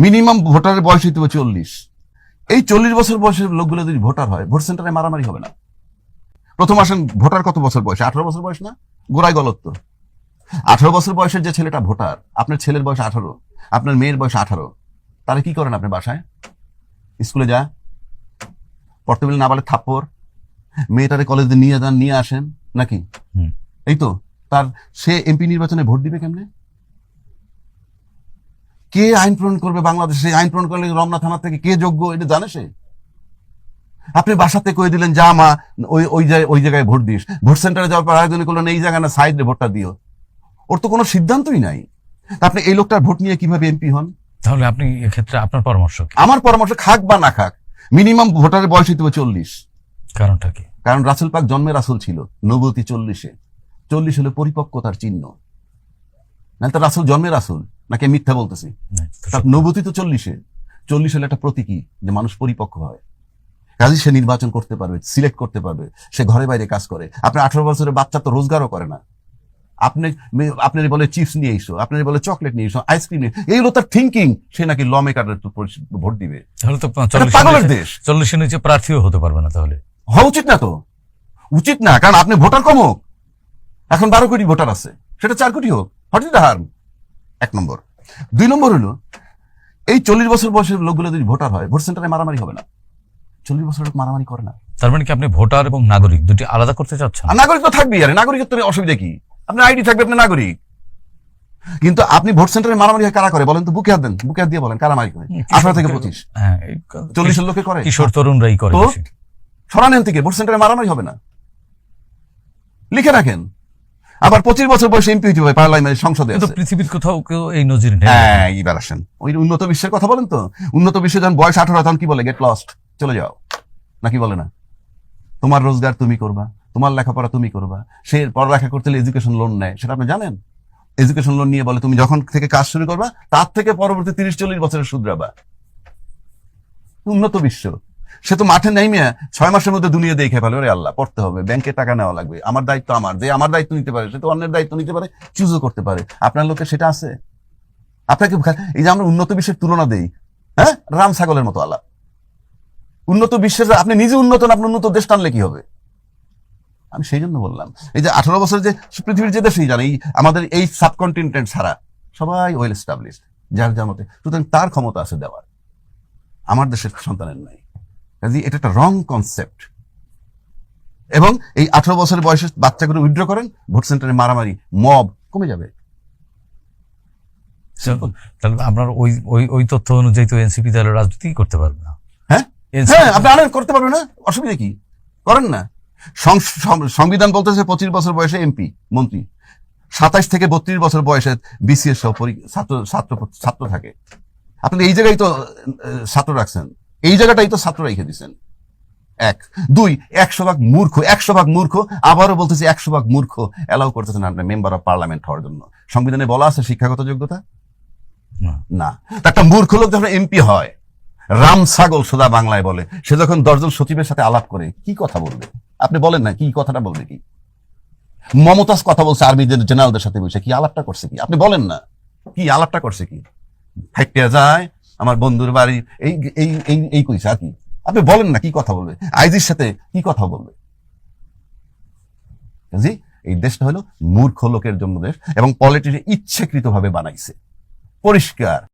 Minimum ভোটারের বয়স হইতে হবে 40। এই 40 বছর বয়সের লোকগুলো যদি ভোটার হয়, ভোট সেন্টারে মারামারি হবে না। প্রথম আসেন, ভোটার কত বছর বয়স? 18 বছর বয়স না? গোড়ায় গলত্ব। 18 বছর বয়সের যে ছেলেটা ভোটার, আপনার ছেলের বয়স 18, আপনার মেয়ের বয়স 18, তাহলে কি করেন আপনি? বাসায় স্কুলে যা পড়তে বলে না বলে থাপ্পড়, মেয়েটারে কলেজে নিয়ে যান, নিয়ে আসেন নাকি? এই তো তার, সে এমপি নির্বাচনে ভোট দিবে কেমনে? কে আইন প্রণয়ন করবে বাংলাদেশে? আইন প্রণয়ন করলে রমনা থানা থেকে কে যোগ্য, এটা জানে সে? আপনি বাসাতে কয়ে দিলেন যা মা ওই জায়গায় ভোট দিস, ভোট সেন্টারে যাওয়ার পর আয়োজন করলেন এই জায়গায় না সাইডে ভোটটা দিও। ওর তো কোনো সিদ্ধান্তই নাই। আপনি এই লোকটার ভোট নিয়ে কিভাবে এমপি হন? তাহলে আপনি এক্ষেত্রে আপনার পরামর্শ কি? আমার পরামর্শ, খাক বা না খাক, মিনিমাম ভোটারের বয়স হইতে হবে 40। কারণটা কি? কারণ রাসূল পাক জন্মে রাসূল ছিল, নবুয়তি 40-এ। 40 হলো পরিপক্কতার চিহ্ন। না তো রাসূল জন্মে রাসূল নাকি মিথ্যা বলতেছি? তার নবুয়তি তো 40-এ। 40 হলো একটা প্রতীকী যে মানুষ পরিপক্ক হয়, কাজে সে নির্বাচন করতে পারবে, সিলেক্ট করতে পারবে, সে ঘরে বাইরে কাজ করে। আপনি 18 বছরের বাচ্চা তো রোজগারও করে না। আপনার বলে চিপস নিয়ে এসো, আপনার বলে চকলেট নিয়ে এসো, আইসক্রিম নিয়ে, এইগুলো তার থিঙ্কিং। সে নাকি ল মেকারের ভোট দিবে। তাহলে তো পাগলের দেশ। 40-এর নিচে প্রার্থীও হতে পারবে না। তাহলে হওয়া উচিত না তো, উচিত না। কারণ আপনি ভোটার কম হোক, এখন 12 কোটি ভোটার আছে, সেটা 4 কোটি হোক, হোয়াট ইজ দ্য হার্ম? 1 নম্বর। 2 নম্বর হলো, এই 40 বছর বয়সের লোকগুলো যদি ভোটার হয়, ভোট সেন্টারে মারামারি হবে না। 40 বছর লোক মারামারি করে না। তার মানে কি আপনি ভোটার এবং নাগরিক দুটি আলাদা করতে চাচ্ছেন? আর নাগরিক তো থাকবেই, আরে নাগরিকত্ব অসুবিধা কি? আপনার আইডি থাকবে, আপনি নাগরিক। কিন্তু আপনি ভোট সেন্টারে মারামারি কারা করে বলেন তো? বুকে হাত দেন, বুকে হাত দিয়ে বলেন কারা মারি করে? 18 থেকে 25। 40 লোকে করে, কিশোর তরুণরাই করে। সরানেন থেকে, ভোট সেন্টারে মারামারি হবে না, লিখে রাখেন। আবার 25 বছর বয়সে এমপি হইতে হবে, পার্লামেন্ট সংসদে আছে। পৃথিবীর কোথাও কেউ এই নজির নেই। হ্যাঁ, এইবার আসেন ওই উন্নত বিশ্বের কথা বলেন তো। উন্নত বিশ্বে যখন বয়স 18, তখন কি বলে? গেট লস্ট, চলে যাও, নাকি বলে না? তোমার রোজগার তুমি করবা, তোমার লেখাপড়া তুমি করবা। সে পড়ালেখা করতে হলে এডুকেশন লোন নেয়, সেটা আপনি জানেন? এডুকেশন লোন নিয়ে বলে তুমি যখন থেকে কাজ শুরু করবা তার থেকে পরবর্তী 30-40 বছরের শুধরাবা। উন্নত বিশ্ব। সে তো মাঠে নেই মেয়ে 6 মাসের মধ্যে দুনিয়া দেখে ফেলে, ওরে আল্লাহ, পড়তে হবে, ব্যাংকে টাকা নেওয়া লাগবে, আমার দায়িত্ব আমার, যে আমার দায়িত্ব নিতে পারে সে তো অন্যের দায়িত্ব নিতে পারে, চুজও করতে পারে। আপনার লোকে সেটা আছে? আপনাকে এই যে আমরা উন্নত বিশ্বের তুলনা দেই, হ্যাঁ, রাম ছাগলের মতো আলাপ। উন্নত বিশ্বের, আপনি নিজে উন্নত না, আপনি উন্নত দেশ টানলে কি হবে? আমি সেই জন্য বললাম, এই যে 18 বছর যে পৃথিবীর যে দেশেই জানে, আমাদের এই সাবকন্টিনেন্ট ছাড়া সবাই ওয়েল এস্টাবলিশড, যার যার মতে, সুতরাং তার ক্ষমতা আছে দেওয়ার, আমার দেশের সন্তানের নাই। কাজে এটা একটা রং কনসেপ্ট। এবং এই 18 বছরের বয়সে বাচ্চাগুলো উইথড্র করেন, ভোট সেন্টারে মারামারি, মব কমে যাবে। তাহলে আপনার ওই তথ্য অনুযায়ী তো এনসিপি তাহলে রাজনীতি করতে পারবে না। হ্যাঁ, আপনি আনেন, করতে পারবেন না, অসুবিধা কি? করেন না। সংবিধান বলতেছে 25 বছর বয়সে এমপি মন্ত্রী, 27 থেকে 32 বছর বয়সে বিসিএস সহ ছাত্র থাকে। আপনি এই জায়গায় তো ছাত্র রাখছেন, এই জায়গাটাই তো ছাত্র রেখে দিচ্ছেন। 1, 2, 100% মূর্খ, 100% মূর্খ। আবারও বলতেছি 100% মূর্খ এলাও করতেছেন আপনি মেম্বার অফ পার্লামেন্ট হওয়ার জন্য। সংবিধানে বলা আছে শিক্ষাগত যোগ্যতা না। একটা মূর্খ লোক যখন এমপি হয়, রাম ছাগল সোজা বাংলায় বলে, সে যখন 10 জন সচিবের সাথে আলাপ করে কি কথা বলবে? আপনি বলেন না, কি কথাটা বলবে? কি মমতাজ কথা বলছে আর্মি জেনারেলদের সাথে বসে, কি আলাপটা করছে? কি আপনি বলেন না, কি আলাপটা করছে? কি ফাইটে যায় আমার বন্ধুর বাড়ি, এই এই এই এই কইছে আর কি? আপনি বলেন না, কি কথা বলবে? আইজির সাথে কি কথা বলবে? জি, এই দেশটা হলো মূর্খ লোকের জন্য দেশ, এবং পলিটিক্স ইচ্ছাকৃতভাবে বানাইছে, পরিষ্কার।